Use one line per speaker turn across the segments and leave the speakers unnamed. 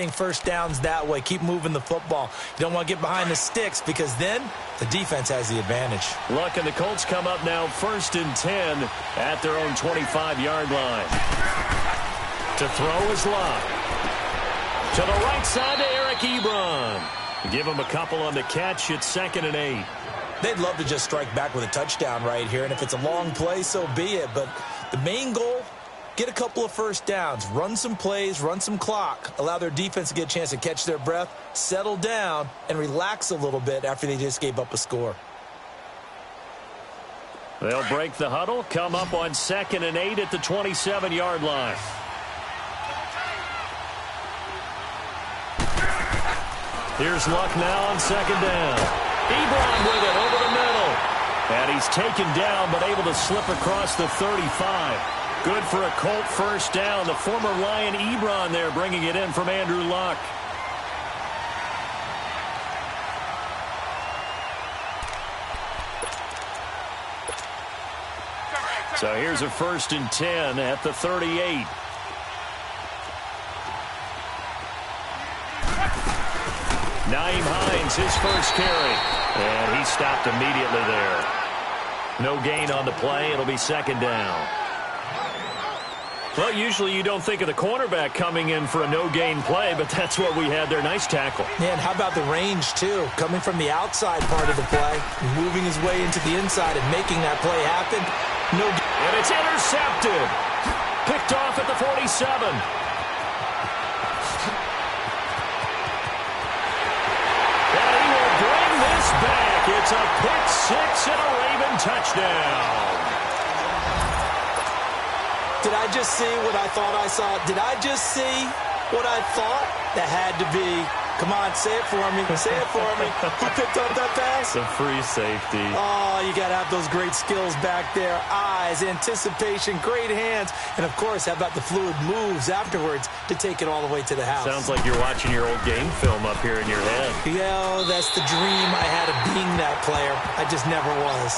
getting first downs that way. Keep moving the football. You don't want to get behind the sticks because then the defense has the advantage.
Look, and the Colts come up now 1st and 10 at their own 25-yard line. To throw is Luck. To the right side to Eric Ebron. Give him a couple on the catch. It's 2nd and 8.
They'd love to just strike back with a touchdown right here, and if it's a long play, so be it. But the main goal, get a couple of first downs, run some plays, run some clock, allow their defense to get a chance to catch their breath, settle down, and relax a little bit after they just gave up a score.
They'll break the huddle, come up on 2nd and 8 at the 27-yard line. Here's Luck now on 2nd down. Ebron with it over the middle. And he's taken down but able to slip across the 35. Good for a Colt first down. The former Lion Ebron there bringing it in from Andrew Luck. So here's a 1st and 10 at the 38. Nyheim Hines, his first carry. And he stopped immediately there. No gain on the play. It'll be 2nd down. Well, usually you don't think of the cornerback coming in for a no-gain play, but that's what we had there. Nice tackle.
Yeah, and how about the range, too? Coming from the outside part of the play, moving his way into the inside and making that play happen. No.
And it's intercepted. Picked off at the 47. Back. It's a pick six and a Raven touchdown.
Did I just see what I thought I saw? Did I just see what I thought? That had to be. Come on, say it for me. Say it for me. Who picked up that pass?
The free safety.
Oh, you got to have those great skills back there. Eyes, anticipation, great hands. And, of course, how about the fluid moves afterwards to take it all the way to the house?
Sounds like you're watching your old game film up here in your head.
Yeah, that's the dream I had of being that player. I just never was.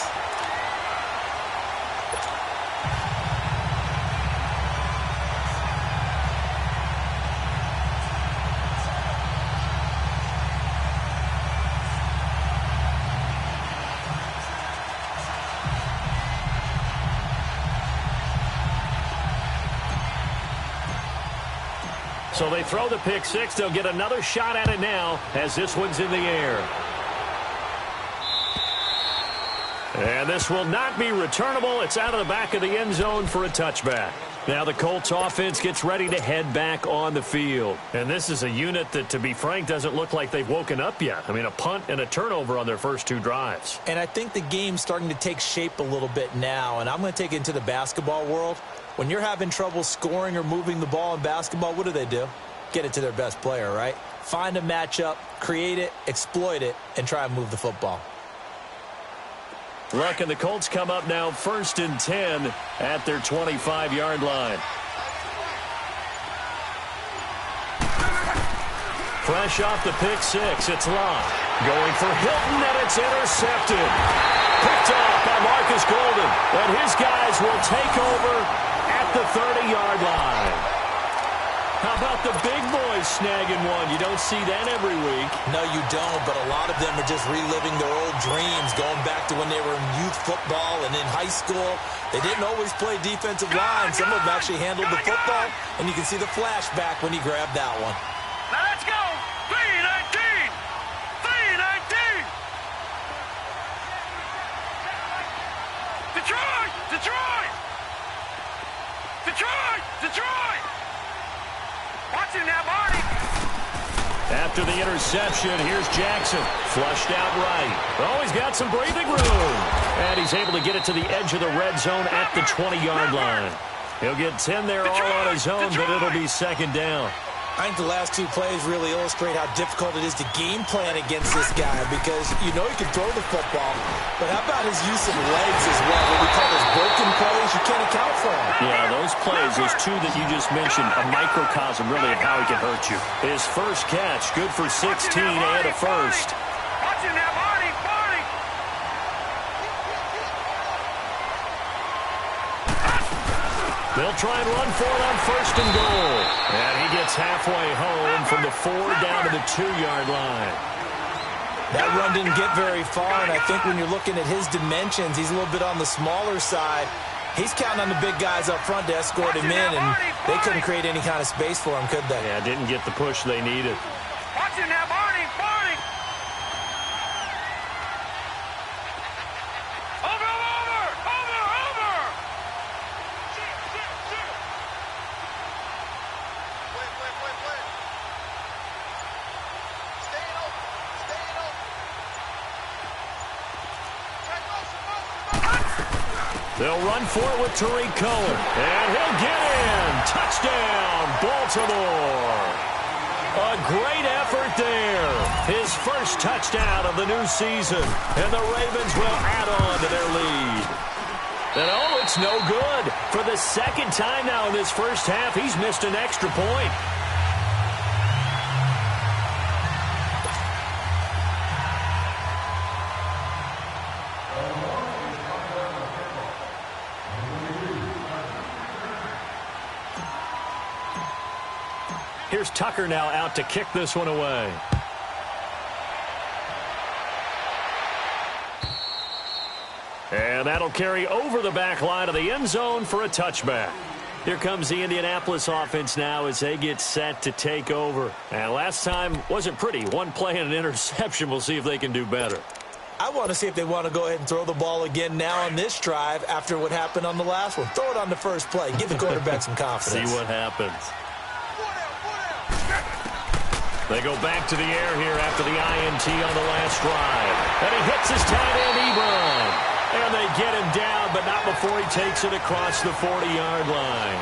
So they throw the pick six. They'll get another shot at it now as this one's in the air. And this will not be returnable. It's out of the back of the end zone for a touchback. Now the Colts offense gets ready to head back on the field. And this is a unit that, to be frank, doesn't look like they've woken up yet. I mean, a punt and a turnover on their first two drives.
And I think the game's starting to take shape a little bit now. And I'm going to take it into the basketball world. When you're having trouble scoring or moving the ball in basketball, what do? Get it to their best player, right? Find a matchup, create it, exploit it, and try and move the football.
Luck and the Colts come up now 1st and 10 at their 25-yard line. Fresh off the pick six, it's Luck. Going for Hilton, and it's intercepted. Picked off by Marcus Golden. And his guys will take over at the 30-yard line. How about the big boys snagging one? You don't see that every week.
No, you don't, but a lot of them are just reliving their old dreams, going back to when they were in youth football and in high school. They didn't always play defensive line. Some of them actually handled the football, and you can see the flashback when he grabbed that one.
Now let's go! 319! 319! Detroit! Detroit! Detroit! Detroit! Watch him now, Marty!
After the interception, here's Jackson. Flushed out right. Oh, he's got some breathing room. And he's able to get it to the edge of the red zone at the 20-yard line. He'll get 10 there all on his own, but it'll be 2nd down.
I think the last two plays really illustrate how difficult it is to game plan against this guy because you know he can throw the football, but how about his use of legs as well? What we call those broken plays, you can't account for them.
Yeah, those plays, those two that you just mentioned, a microcosm really of how he can hurt you. His first catch, good for 16 and a first.
Watch him now, Marty! Marty!
They'll try and run for it on 1st and goal. And he gets halfway home from the 4 down to the 2-yard line.
That run didn't get very far, and I think when you're looking at his dimensions, he's a little bit on the smaller side. He's counting on the big guys up front to escort him in, and they couldn't create any kind of space for him, could they?
Yeah, didn't get the push they needed.
Watch it now, Barney! Barney! Over! Wait. Staying open.
They'll run for it with Tariq Cohen. And he'll get in. Touchdown, Baltimore. A great effort there. His first touchdown of the new season. And the Ravens will add on to their lead. And oh, it's no good. For the second time now in this first half, he's missed an extra point. Here's Tucker now out to kick this one away. And that'll carry over the back line of the end zone for a touchback. Here comes the Indianapolis offense now as they get set to take over. And last time wasn't pretty. One play and an interception. We'll see if they can do better.
I want to see if they want to go ahead and throw the ball again now on this drive after what happened on the last one. Throw it on the first play. Give the quarterback some confidence.
See what happens. They go back to the air here after the INT on the last drive. And he hits his tight end, Ebron. And they get him down, but not before he takes it across the 40-yard line.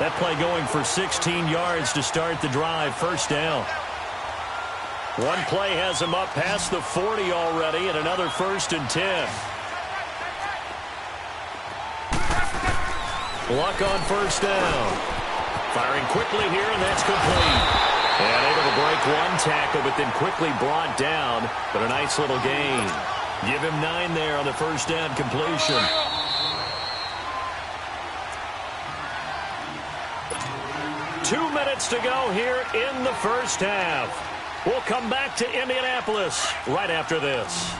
That play going for 16 yards to start the drive. First down. One play has him up past the 40 already, and another 1st and 10. Luck on first down. Firing quickly here, and that's complete. And able to break one tackle, but then quickly brought down. But a nice little gain. Give him 9 there on the first down completion. Two minutes to go here in the first half. We'll come back to Indianapolis right after this.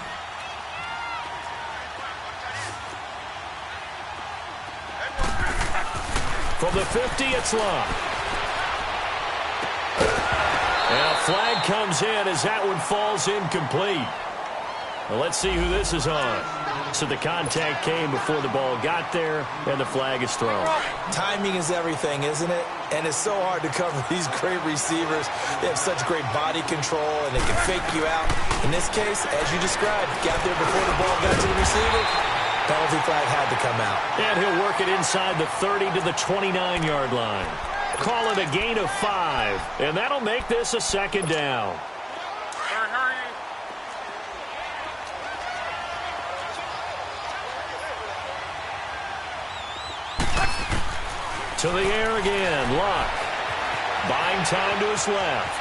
From the 50, it's Luck. And a flag comes in as that one falls incomplete. Well, let's see who this is on. So the contact came before the ball got there, and the flag is thrown.
Timing is everything, isn't it? And it's so hard to cover these great receivers. They have such great body control, and they can fake you out. In this case, as you described, got there before the ball got to the receiver. Penalty flag had to come out. And
he'll work it inside the 30 to the 29-yard line. Call it a gain of 5, and that'll make this a second down. To the air again, Luck. Buying time to his left.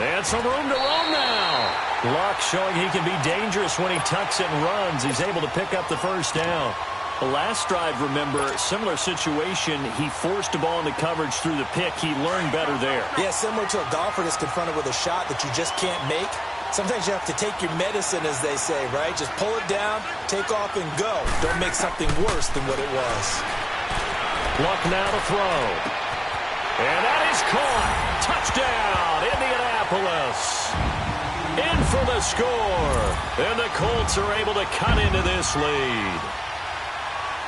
And some room to roam now. Luck showing he can be dangerous when he tucks it and runs. He's able to pick up the first down. The last drive, remember, similar situation. He forced the ball into coverage through the pick. He learned better there.
Yeah, similar to a golfer that's confronted with a shot that you just can't make. Sometimes you have to take your medicine, as they say, right? Just pull it down, take off, and go. Don't make something worse than what it was.
Luck now to throw. And that is caught. Touchdown, Indianapolis. In for the score. And the Colts are able to cut into this lead.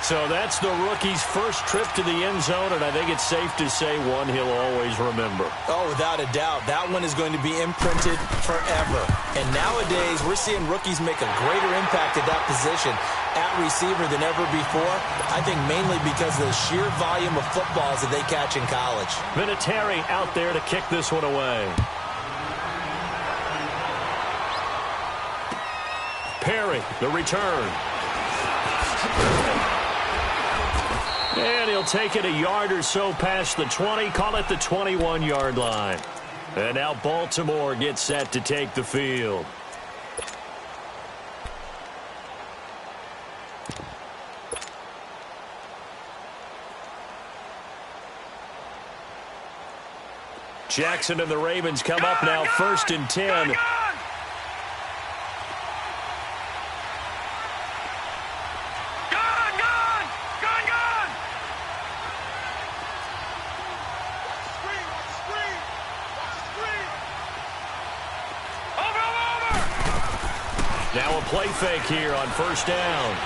So that's the rookie's first trip to the end zone, and I think it's safe to say one he'll always remember.
Oh, without a doubt. That one is going to be imprinted forever. And nowadays, we're seeing rookies make a greater impact at that position at receiver than ever before. I think mainly because of the sheer volume of footballs that they catch in college.
Vinatieri out there to kick this one away. Perry, the return. And he'll take it a yard or so past the 20, call it the 21-yard line. And now Baltimore gets set to take the field. Jackson and the Ravens come up now 1st and 10. Now a play fake here on 1st down.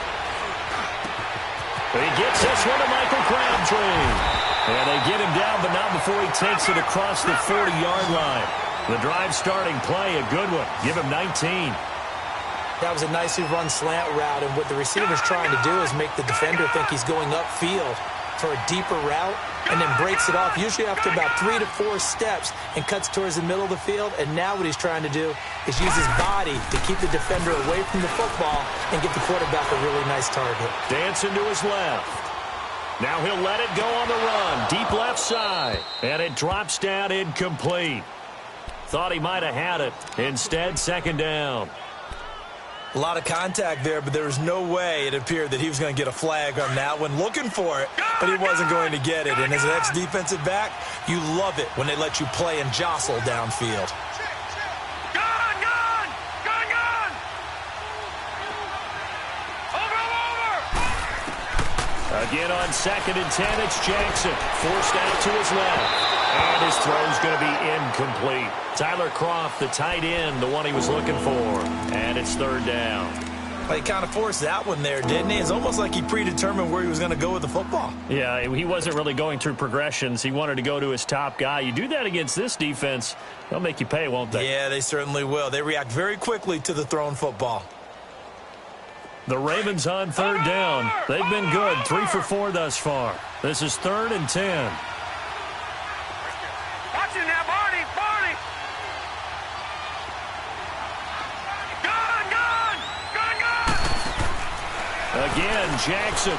He gets this one to Michael Crabtree. And they get him down, but not before he takes it across the 40-yard line. The drive starting play, a good one. Give him 19.
That was a nicely run slant route, and what the receiver's trying to do is make the defender think he's going upfield for a deeper route, and then breaks it off, usually after about 3 to 4 steps, and cuts towards the middle of the field. And now what he's trying to do is use his body to keep the defender away from the football and get the quarterback a really nice target.
Dancing to his left. Now he'll let it go on the run. Deep left side. And it drops down incomplete. Thought he might have had it. Instead, 2nd down.
A lot of contact there, but there was no way it appeared that he was going to get a flag on that one. Looking for it, but he wasn't going to get it. And as an ex-defensive back, you love it when they let you play and jostle downfield.
Again on 2nd and 10, it's Jackson. Forced out to his left. And his throw's going to be incomplete. Tyler Croft, the tight end, the one he was looking for. And it's 3rd down.
Well, he kind of forced that one there, didn't he? It's almost like he predetermined where he was going to go with the football.
Yeah, he wasn't really going through progressions. He wanted to go to his top guy. You do that against this defense, they'll make you pay, won't they?
Yeah, they certainly will. They react very quickly to the thrown football.
The Ravens on 3rd down. They've been good, 3 for 4 thus far. This is 3rd and 10.
Watch it now, Barney! Barney! Gun!
Again, Jackson.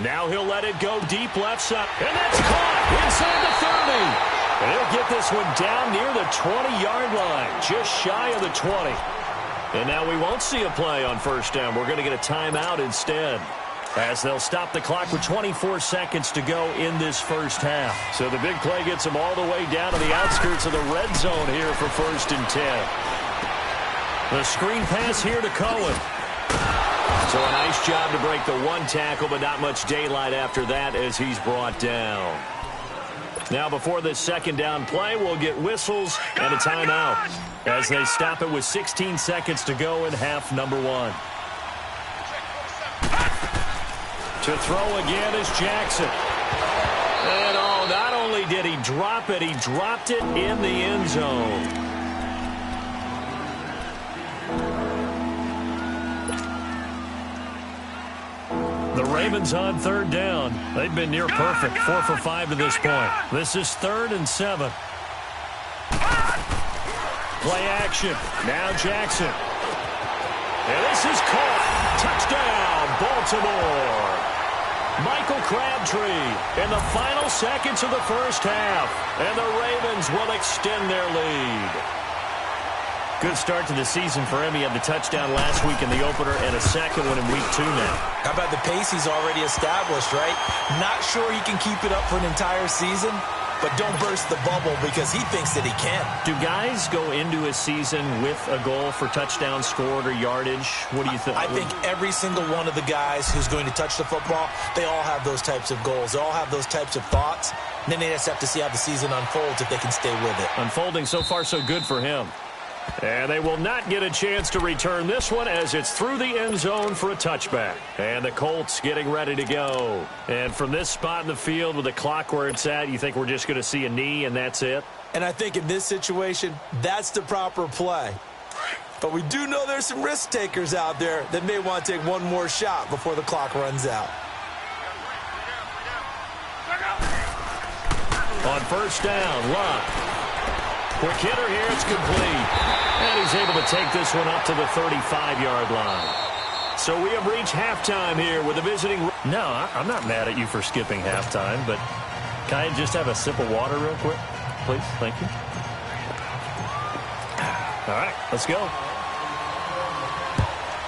Now he'll let it go deep left side. And that's caught inside the 30. And he'll get this one down near the 20-yard line, just shy of the 20. And now we won't see a play on 1st down. We're going to get a timeout instead, as they'll stop the clock with 24 seconds to go in this 1st half. So the big play gets them all the way down to the outskirts of the red zone here for 1st and 10. The screen pass here to Cohen. So a nice job to break the 1 tackle, but not much daylight after that as he's brought down. Now before this 2nd down play, we'll get whistles and a timeout as they stop it with 16 seconds to go in half number 1. To throw again is Jackson. And not only did he drop it, he dropped it in the end zone. The Ravens on 3rd down. They've been near perfect, 4 for 5 to this point. This is 3rd and 7. Play action. Now Jackson. And this is caught. Touchdown, Baltimore. Michael Crabtree in the final seconds of the 1st half. And the Ravens will extend their lead. Good start to the season for him. He had the touchdown last week in the opener and a 2nd one in week 2 now.
How about the pace he's already established, right? Not sure he can keep it up for an entire season, but don't burst the bubble because he thinks that he can.
Do guys go into a season with a goal for touchdown scored or yardage? What do you think?
I think every single one of the guys who's going to touch the football, they all have those types of goals. They all have those types of thoughts. And then they just have to see how the season unfolds if they can stay with it.
Unfolding so far so good for him. And they will not get a chance to return this one as it's through the end zone for a touchback. And the Colts getting ready to go. And from this spot in the field with the clock where it's at, you think we're just going to see a knee and that's it?
And I think in this situation, that's the proper play. But we do know there's some risk takers out there that may want to take one more shot before the clock runs out.
On 1st down, Luck. Quick hitter here, it's complete. And he's able to take this one up to the 35-yard line. So we have reached halftime here with the visiting. No, I'm not mad at you for skipping halftime, but can I just have a sip of water real quick? Please, thank you. All right, let's go.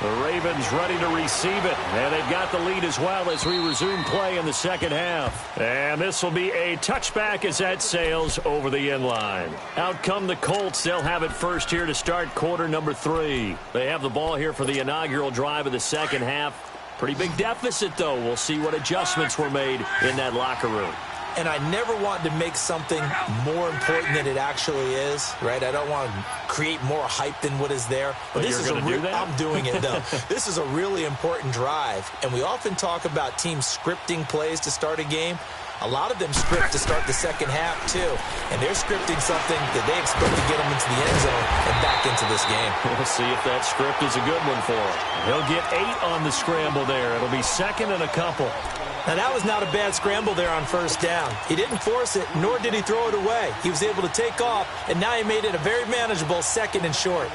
The Ravens ready to receive it, and they've got the lead as well as we resume play in the second half. And this will be a touchback as that sails over the end line. Out come the Colts. They'll have it first here to start quarter number 3. They have the ball here for the inaugural drive of the second half. Pretty big deficit, though. We'll see what adjustments were made in that locker room.
And I never want to make something more important than it actually is, right? I don't want to create more hype than what is there. But this is I'm doing it, though. This is a really important drive. And we often talk about teams scripting plays to start a game. A lot of them script to start the second half, too. And they're scripting something that they expect to get them into the end zone and back into this game.
We'll see if that script is a good one for him. He'll get 8 on the scramble there. It'll be second and a couple.
Now, that was not a bad scramble there on first down. He didn't force it, nor did he throw it away. He was able to take off, and now he made it a very manageable second and short.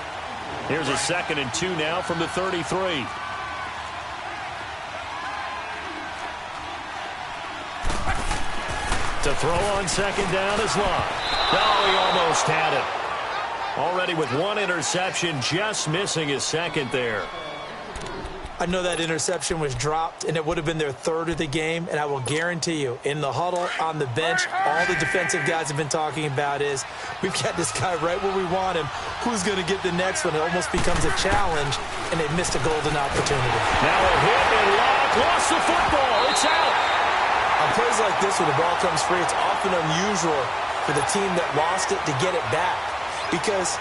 Here's a 2nd and 2 now from the 33. To throw on second down is Love. Oh, he almost had it. Already with 1 interception, just missing his second there.
I know that interception was dropped, and it would have been their 3rd of the game, and I will guarantee you, in the huddle, on the bench, all the defensive guys have been talking about is, we've got this guy right where we want him. Who's going to get the next one? It almost becomes a challenge, and they missed a golden opportunity.
Now a hit, and Locke lost the football. It's out.
On plays like this, when the ball comes free, it's often unusual for the team that lost it to get it back, because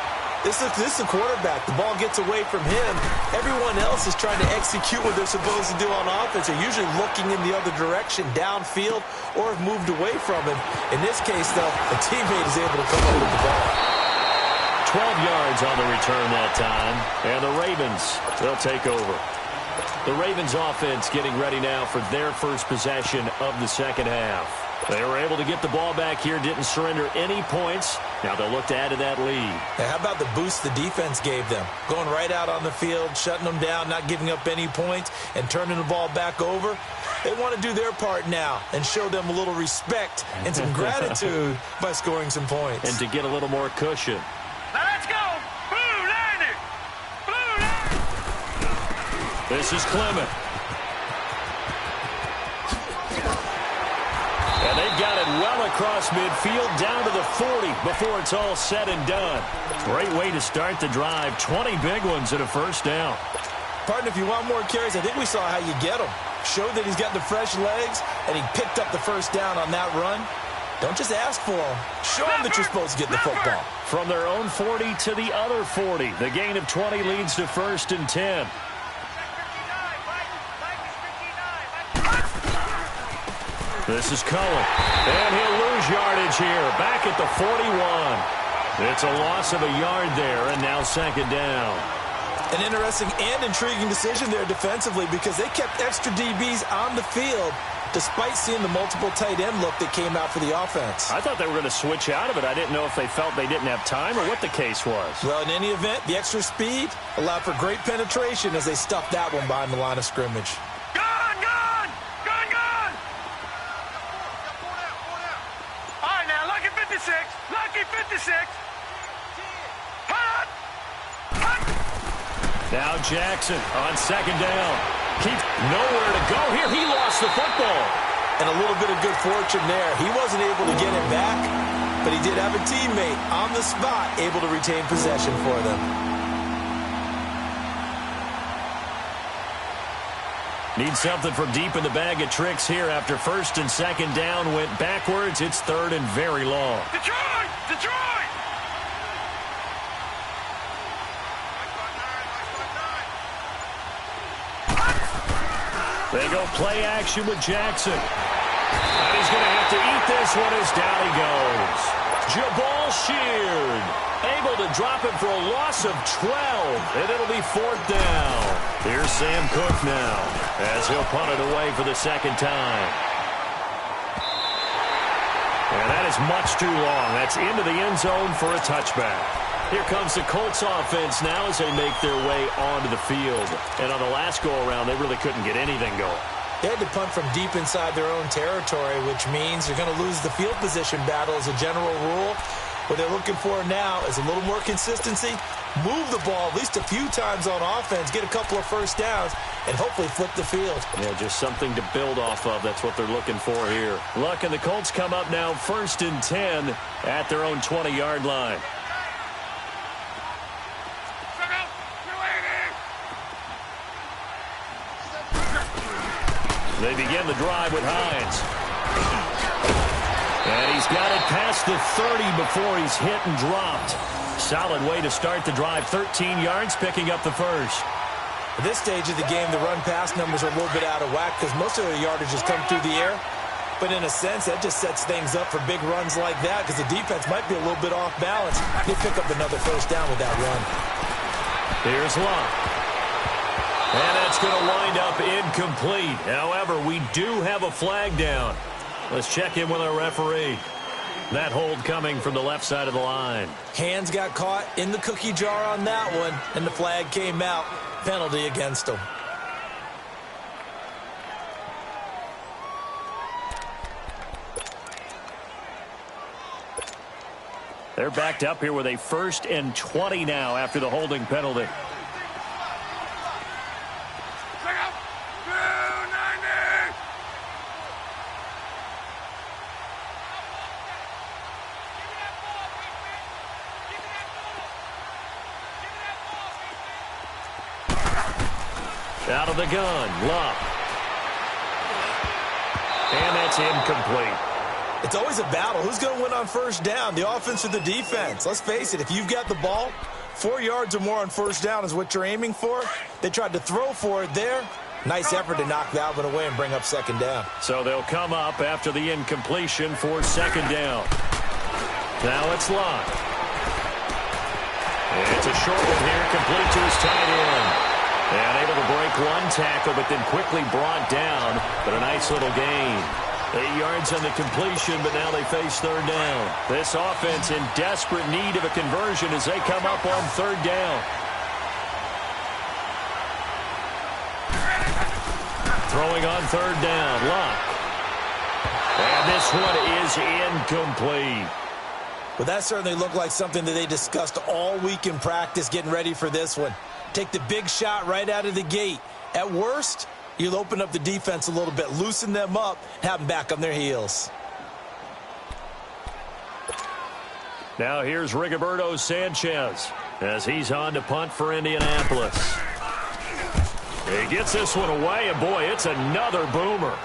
this is the quarterback. The ball gets away from him. Everyone else is trying to execute what they're supposed to do on offense. They're usually looking in the other direction, downfield, or have moved away from him. In this case, though, a teammate is able to come up with the ball.
12 yards on the return that time. And the Ravens, they'll take over. The Ravens offense getting ready now for their first possession of the second half. They were able to get the ball back here, didn't surrender any points. Now they'll look to add to that lead.
Now, how about the boost the defense gave them? Going right out on the field, shutting them down, not giving up any points, and turning the ball back over. They want to do their part now and show them a little respect and some gratitude by scoring some points.
And to get a little more cushion.
Now let's go! Blue Lightning! Blue Lightning!
This is Clement. And they've got it well across midfield, down to the 40 before it's all said and done. Great way to start the drive. 20 big ones at a first down.
Partner, if you want more carries, I think we saw how you get them. Showed that he's got the fresh legs, and he picked up the first down on that run. Don't just ask for them. Show them that you're supposed to get the football.
From their own 40 to the other 40. The gain of 20 leads to 1st and 10. This is Cohen, and he'll lose yardage here, back at the 41. It's a loss of a yard there, and now 2nd down.
An interesting and intriguing decision there defensively, because they kept extra DBs on the field despite seeing the multiple tight end look that came out for the offense.
I thought they were going to switch out of it. I didn't know if they felt they didn't have time or what the case was.
Well, in any event, the extra speed allowed for great penetration as they stuffed that one behind the line of scrimmage.
Lucky 56.
Now Jackson on 2nd down. Keeps nowhere to go here. He lost the football.
And a little bit of good fortune there. He wasn't able to get it back, but he did have a teammate on the spot able to retain possession for them.
Need something from deep in the bag of tricks here after 1st and 2nd down went backwards. It's 3rd and very long.
Detroit! Detroit!
They go play action with Jackson. And he's going to have to eat this one as down he goes. Jabal Sheard able to drop it for a loss of 12, and it'll be 4th down. Here's Sam Cook now as he'll punt it away for the 2nd time. And that is much too long. That's into the end zone for a touchback. Here comes the Colts offense now as they make their way onto the field. And on the last go-around, they really couldn't get anything going.
They had to punt from deep inside their own territory, which means you're going to lose the field position battle as a general rule. What they're looking for now is a little more consistency, move the ball at least a few times on offense, get a couple of first downs, and hopefully flip the field.
Yeah, just something to build off of. That's what they're looking for here. Look, and the Colts come up now 1st and 10 at their own 20-yard line. They begin the drive with Hines. And he's got it past the 30 before he's hit and dropped. Solid way to start the drive. 13 yards, picking up the first.
At this stage of the game, the run-pass numbers are a little bit out of whack because most of their yardage has come through the air. But in a sense, that just sets things up for big runs like that because the defense might be a little bit off balance. They pick up another first down with that run.
Here's Locke. And that's going to wind up incomplete. However, we do have a flag down. Let's check in with our referee. That hold coming from the left side of the line.
Hands got caught in the cookie jar on that one, and the flag came out. Penalty against them.
They're backed up here with a 1st and 20 now after the holding penalty. Out of the gun, Love. And that's incomplete.
It's always a battle. Who's going to win on first down, the offense or the defense? Let's face it, if you've got the ball, 4 yards or more on first down is what you're aiming for. They tried to throw for it there. Nice effort to knock that one away and bring up 2nd down.
So they'll come up after the incompletion for 2nd down. Now it's Love. It's a short one here, complete to his tight end. And able to break one tackle, but then quickly brought down. But a nice little gain. 8 yards on the completion, but now they face 3rd down. This offense in desperate need of a conversion as they come up on 3rd down. Throwing on 3rd down, Locke. And this one is incomplete.
Well, that certainly looked like something that they discussed all week in practice getting ready for this one. Take the big shot right out of the gate. At worst, you'll open up the defense a little bit, loosen them up, have them back on their heels.
Now here's Rigoberto Sanchez as he's on to punt for Indianapolis. He gets this one away, and boy, it's another boomer.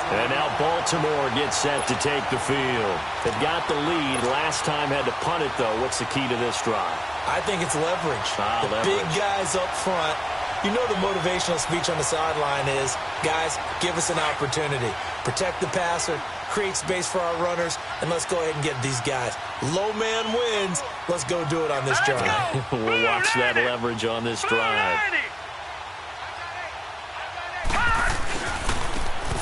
And now Baltimore gets set to take the field. They've got the lead. Last time had to punt it, though. What's the key to this drive?
I think it's leverage.
Leverage.
Big guys up front. You know the motivational speech on the sideline is, guys, give us an opportunity. Protect the passer, create space for our runners, and let's go ahead and get these guys. Low man wins. Let's go do it on this drive.
We'll watch that leverage on this drive.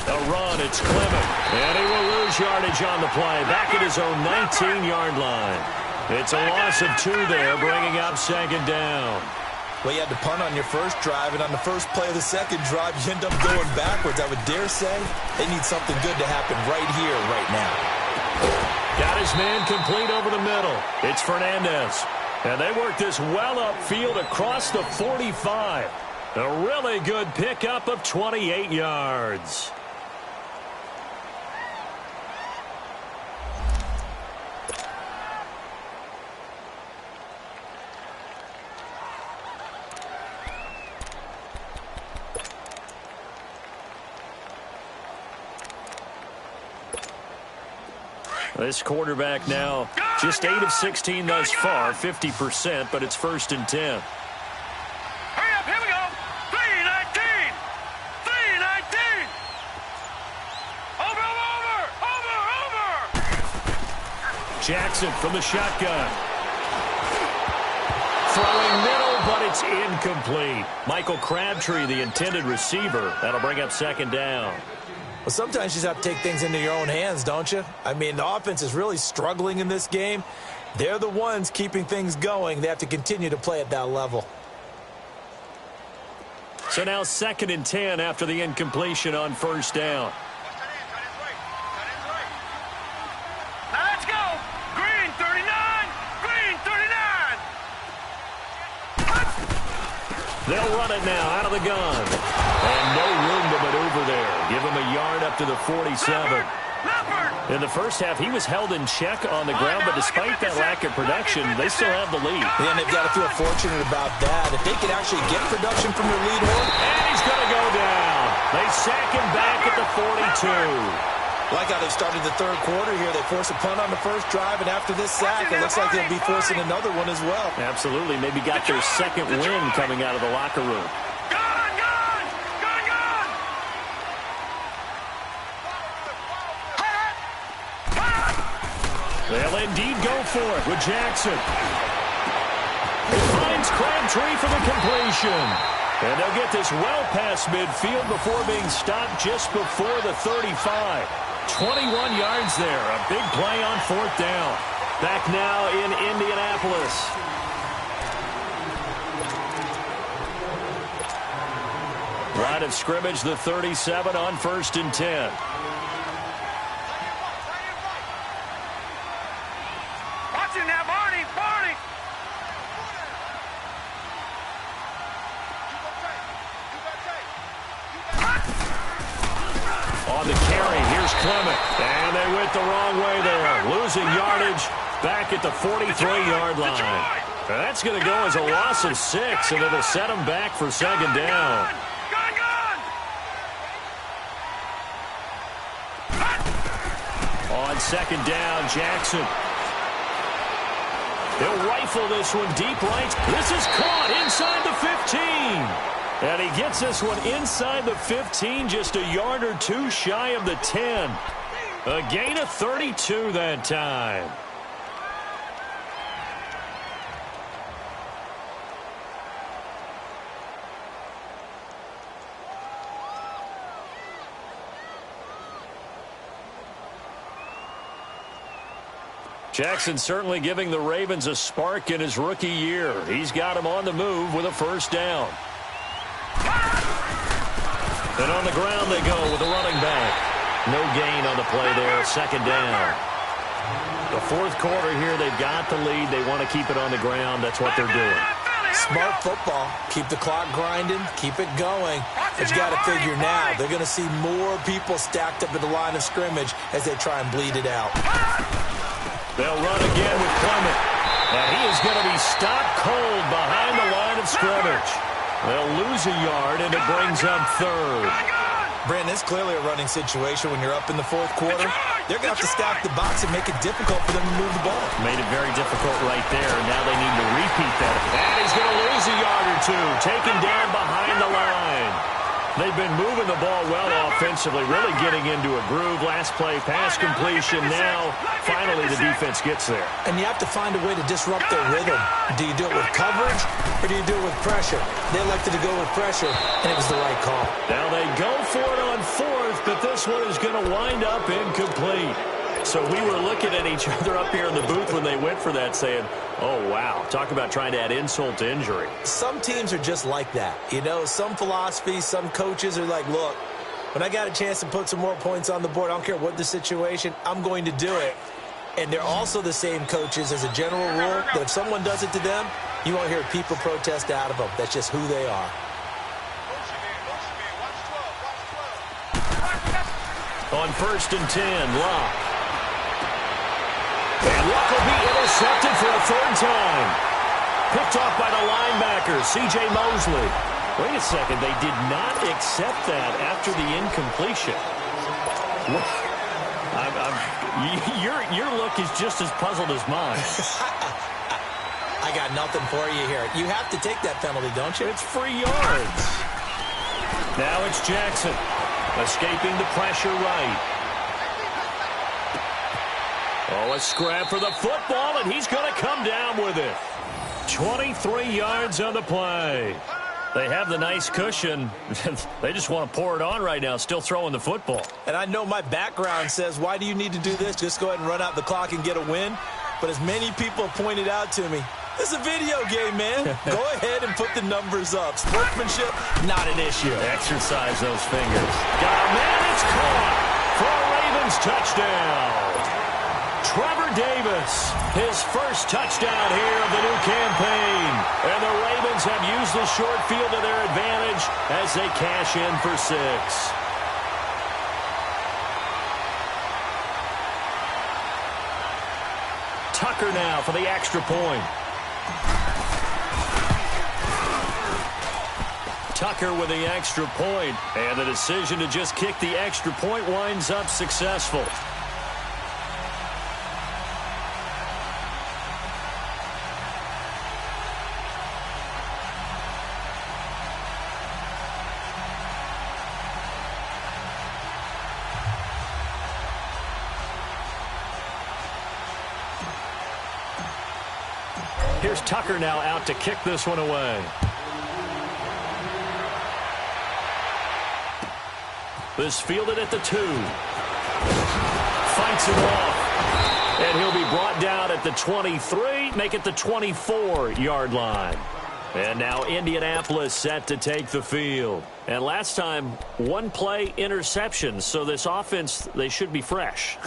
A run, it's Clement. And he will lose yardage on the play. Back at his own 19-yard line. It's a loss of 2 there, bringing up 2nd down.
Well, you had to punt on your first drive, and on the first play of the second drive, you end up going backwards. I would dare say they need something good to happen right here, right now.
Got his man complete over the middle. It's Fernandez. And they work this well upfield across the 45. A really good pickup of 28 yards. This quarterback now just 8 of 16 thus far, 50%, but it's 1st and 10.
Hurry up, here we go. 3-19. 3-19. Over.
Jackson from the shotgun. Throwing middle, but it's incomplete. Michael Crabtree, the intended receiver. That'll bring up 2nd down.
Well, sometimes you just have to take things into your own hands, don't you? I mean, the offense is really struggling in this game. They're the ones keeping things going. They have to continue to play at that level.
So now 2nd and 10 after the incompletion on 1st down. They'll run it now out of the gun. And no room to maneuver there. Give him a yard up to the 47. In the first half, he was held in check on the ground, but despite that lack of production, they still have the lead.
Yeah, and they've got to feel fortunate about that. If they could actually get production from their lead horse.
And he's going to go down. They sack him back at the 42.
Like how they started the third quarter here. They forced a punt on the first drive, and after this sack, it looks like they'll be forcing another one as well.
Absolutely. Maybe got their second win coming out of the locker room. They'll indeed go for it with Jackson. He finds Crabtree for the completion. And they'll get this well past midfield before being stopped just before the 35. 21 yards there. A big play on fourth down. Back now in Indianapolis. Line of scrimmage, the 37 on 1st and 10. On the carry, here's Clement. And they went the wrong way there. Losing yardage back at the 43-yard line. That's going to go as a loss of 6, and it'll set them back for second down. On second down, Jackson. He'll rifle this one deep right. This is caught inside the 15. And he gets this one inside the 15, just a yard or two shy of the 10. A gain of 32 that time. Jackson certainly giving the Ravens a spark in his rookie year. He's got him on the move with a first down. And on the ground they go with a running back. No gain on the play there, second down. The fourth quarter here, they've got the lead. They want to keep it on the ground. That's what they're doing.
Smart football. Keep the clock grinding. Keep it going. But you got to figure now, they're going to see more people stacked up at the line of scrimmage as they try and bleed it out.
They'll run again with Clement. And he is going to be stopped cold behind the line of scrimmage. They'll lose a yard, and it brings up third.
Brandon, it's clearly a running situation when you're up in the fourth quarter. They're going to have to stack the box and make it difficult for them to move the ball. Made it very difficult right there. Now they need to repeat that.
And he's going to lose a yard or two. Taken down behind the line. They've been moving the ball well offensively, really getting into a groove. Last play, pass completion. Now, finally, the defense gets there. And you have to find a way to disrupt their rhythm. Do you do it with coverage, or do you do it with pressure? They elected to go with pressure, and it was the right call. Now they go for it on fourth, but this one is going to wind up incomplete. So we were looking at each other up here in the booth when they went for that, saying, oh, wow, talk about trying to add insult to injury. Some teams are just like that. You know, some philosophies, some coaches are like, look, when I got a chance to put some more points on the board, I don't care what the situation, I'm going to do it. And they're also the same coaches as a general rule that if someone does it to them, you won't hear people protest out of them. That's just who they are. On 1st and 10, Locke. And Luck will be intercepted for a third time. Picked off by the linebacker, C.J. Mosley. Wait a second, they did not accept that after the incompletion. Your look is just as puzzled as mine. I got nothing for you here. You have to take that penalty, don't you? It's free yards. Now it's Jackson, escaping the pressure right. Oh, a scrap for the football, and he's going to come down with it. 23 yards on the play. They have the nice cushion. They just want to pour it on right now, still throwing the football. And I know my background says, why do you need to do this? Just go ahead and run out the clock and get a win. But as many people have pointed out to me, this is a video game, man. Go ahead and put the numbers up. Sportsmanship, not an issue. Exercise those fingers. Got a man, it's caught for a Ravens touchdown. Trevor Davis, his first touchdown here of the new campaign. And the Ravens have used the short field to their advantage as they cash in for 6. Tucker now for the extra point. Tucker with the extra point, and the decision to just kick the extra point winds up successful. Here's Tucker now out to kick this one away. This fielded at the 2. Fights it off. And he'll be brought down at the 23, make it the 24-yard line. And now Indianapolis set to take the field. And last time, one play interception. So this offense, they should be fresh.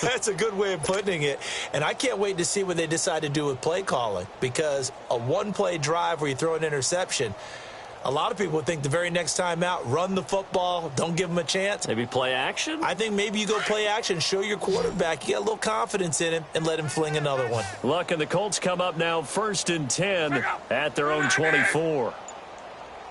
That's a good way of putting it. And I can't wait to see what they decide to do with play calling. Because a one-play drive where you throw an interception, a lot of people would think the very next time out, run the football, don't give them a chance.
Maybe play action?
I think maybe you go play action, show your quarterback, you get a little confidence in him, and let him fling another one.
Look, and the Colts come up now 1st and 10 at their own 24.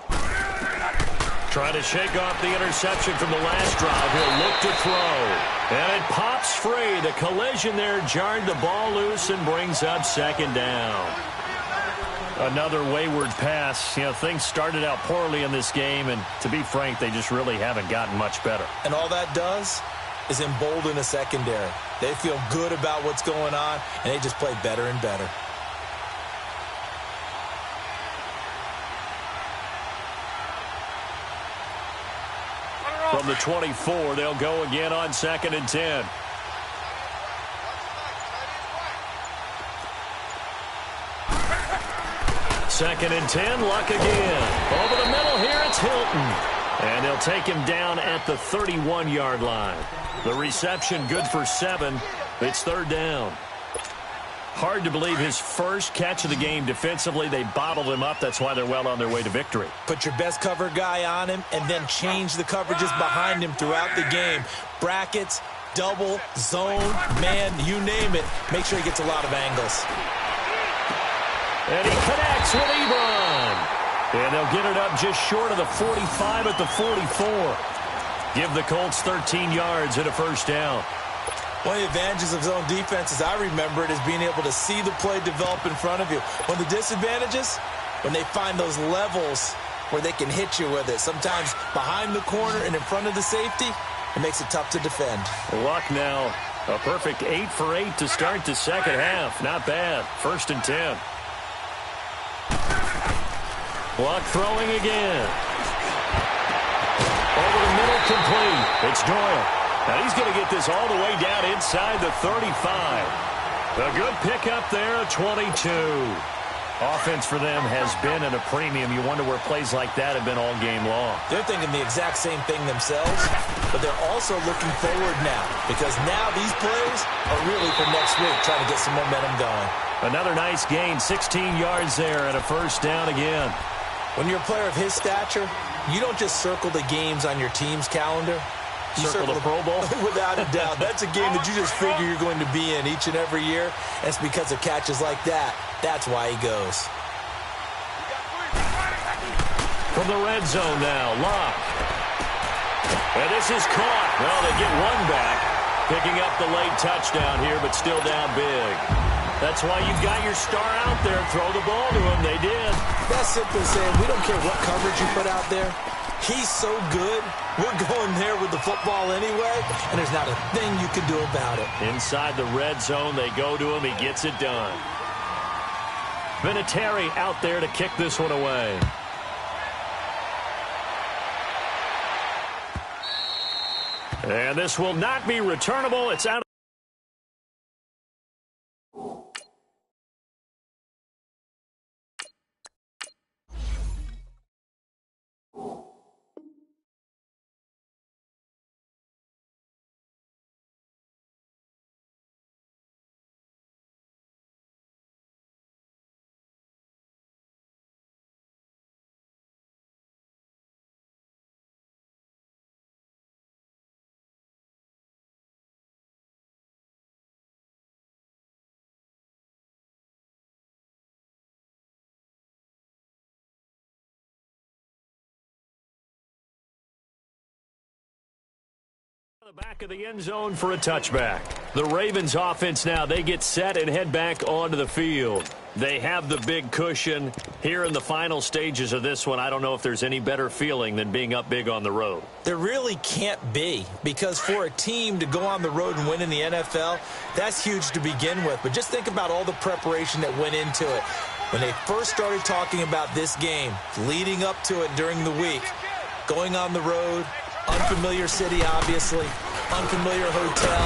Trying to shake off the interception from the last drive. He'll look to throw. And it pops free. The collision there jarred the ball loose and brings up 2nd down. Another wayward pass. You know, things started out poorly in this game, and to be frank, they just really haven't gotten much better.
And all that does is embolden a secondary. They feel good about what's going on, and they just play better and better.
From the 24, they'll go again on 2nd and 10. Second and 10, Luck again. Over the middle here, it's Hilton. And they'll take him down at the 31-yard line. The reception good for 7. It's 3rd down. Hard to believe his first catch of the game defensively. They bottled him up. That's why they're well on their way to victory.
Put your best cover guy on him and then change the coverages behind him throughout the game. Brackets, double, zone, man, you name it. Make sure he gets a lot of angles.
And he connects with Ebron. And they'll get it up just short of the 45 at the 44. Give the Colts 13 yards and a 1st down.
One of the advantages of zone defense, as I remember it, is being able to see the play develop in front of you. One of the disadvantages, when they find those levels where they can hit you with it. Sometimes behind the corner and in front of the safety, it makes it tough to defend.
Luck now, a perfect 8 for 8 to start the second half. Not bad. 1st and 10. Luck throwing again. Over the middle, complete. It's Doyle. Now he's going to get this all the way down inside the 35. A good pickup there, 22. Offense for them has been at a premium. You wonder where plays like that have been all game long.
They're thinking the exact same thing themselves, but they're also looking forward now because now these plays are really for next week, trying to get some momentum going.
Another nice gain, 16 yards there and a 1st down again.
When you're a player of his stature, you don't just circle the games on your team's calendar. You
circle the Pro Bowl?
Without a doubt. That's a game that you just figure you're going to be in each and every year. And it's because of catches like that. That's why he goes.
From the red zone now, Locke. And this is caught. Well, they get one back. Picking up the late touchdown here, but still down big. That's why you've got your star out there. Throw the ball to him. They did.
That's simply saying we don't care what coverage you put out there. He's so good. We're going there with the football anyway, and there's not a thing you can do about it.
Inside the red zone, they go to him. He gets it done. Vinatieri out there to kick this one away. And this will not be returnable. It's out. The back of the end zone for a touchback. The Ravens offense now, they get set and head back onto the field. They have the big cushion. Here in the final stages of this one, I don't know if there's any better feeling than being up big on the road.
There really can't be, because for a team to go on the road and win in the NFL, that's huge to begin with. But just think about all the preparation that went into it. When they first started talking about this game, leading up to it during the week, going on the road, unfamiliar city, obviously, unfamiliar hotel.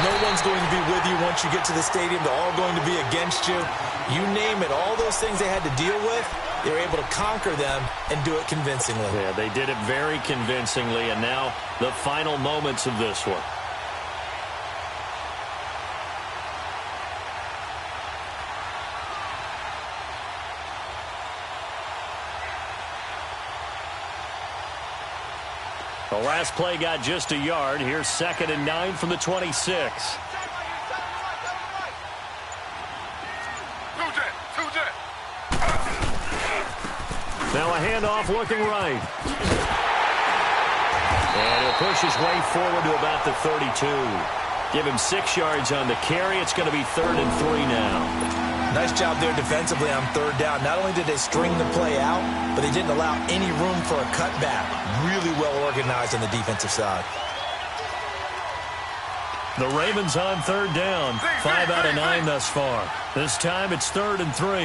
No one's going to be with you once you get to the stadium. They're all going to be against you. You name it, all those things they had to deal with, they were able to conquer them and do it convincingly.
Yeah, they did it very convincingly, and now the final moments of this one. The last play got just a yard. Here's 2nd and 9 from the 26. Now a handoff looking right. And he'll push his way forward to about the 32. Give him 6 yards on the carry. It's going to be 3rd and 3 now.
Nice job there defensively on 3rd down. Not only did they string the play out, but they didn't allow any room for a cutback. Really well organized on the defensive side.
The Ravens on 3rd down. 5 out of 9 thus far. This time it's 3rd and 3.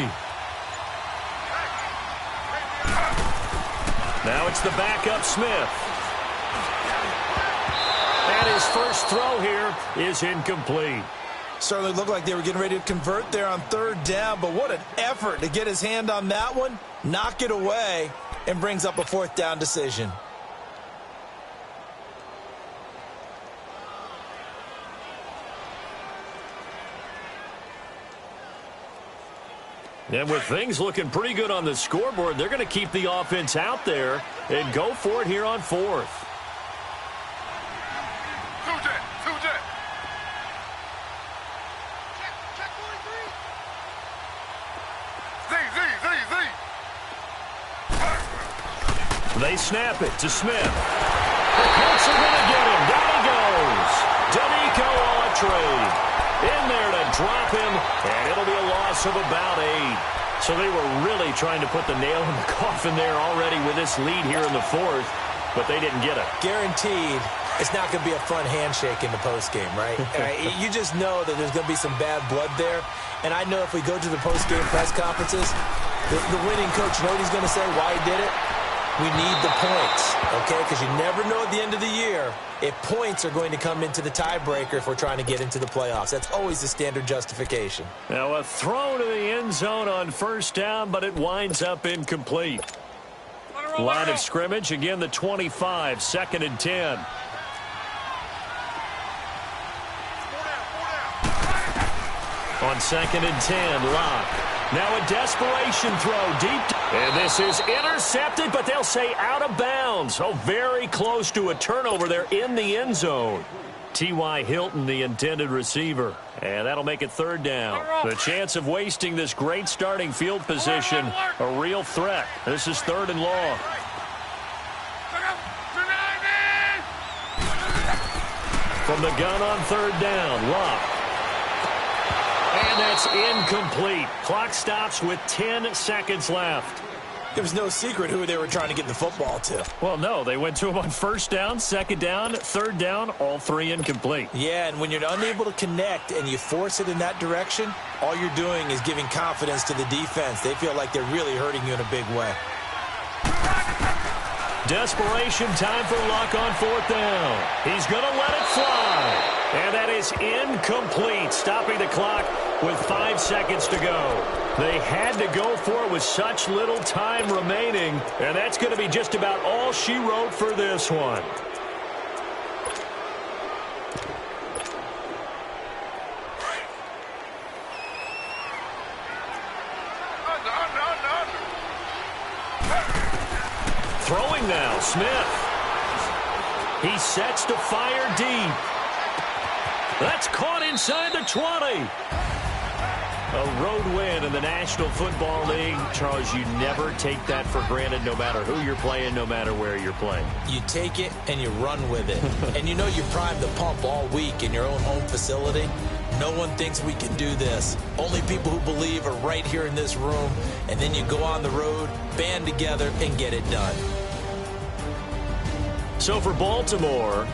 Now it's the backup Smith. And his first throw here is incomplete.
Certainly looked like they were getting ready to convert there on 3rd down, but what an effort to get his hand on that one, knock it away, and brings up a 4th down decision.
And with things looking pretty good on the scoreboard, they're going to keep the offense out there and go for it here on 4th. They snap it to Smith. The Colts are going to get him. Down he goes. Danico Autry in there to drop him, and it'll be a loss of about 8. So they were really trying to put the nail in the coffin there already with this lead here in the 4th, but they didn't get it.
Guaranteed it's not going to be a fun handshake in the postgame, right? You just know that there's going to be some bad blood there, and I know if we go to the postgame press conferences, the winning coach, you know what he's going to say, why he did it? We need the points, okay? Because you never know at the end of the year if points are going to come into the tiebreaker if we're trying to get into the playoffs. That's always the standard justification.
Now a throw to the end zone on 1st down, but it winds up incomplete. Line of scrimmage, again the 25, 2nd and 10. On 2nd and 10, Locke. Now a desperation throw deep. And this is intercepted, but they'll say out of bounds. Oh, very close to a turnover there in the end zone. T.Y. Hilton, the intended receiver. And that'll make it 3rd down. The chance of wasting this great starting field position, a real threat. This is 3rd and long. From the gun on 3rd down, Locke. And that's incomplete. Clock stops with 10 seconds left.
There was no secret who they were trying to get the football to.
Well, no. They went to him on 1st down, 2nd down, 3rd down, all 3 incomplete.
Yeah, and when you're unable to connect and you force it in that direction, all you're doing is giving confidence to the defense. They feel like they're really hurting you in a big way.
Desperation time for Luck on 4th down. He's going to let it fly. And that is incomplete, stopping the clock with 5 seconds to go. They had to go for it with such little time remaining, and that's going to be just about all she wrote for this one. Throwing now, Smith. He sets to fire deep. That's caught inside the 20. A road win in the National Football League. Charles, you never take that for granted no matter who you're playing, no matter where you're playing.
You take it and you run with it. And you know you're primed to pump all week in your own home facility. No one thinks we can do this. Only people who believe are right here in this room. And then you go on the road, band together, and get it done.
So for Baltimore...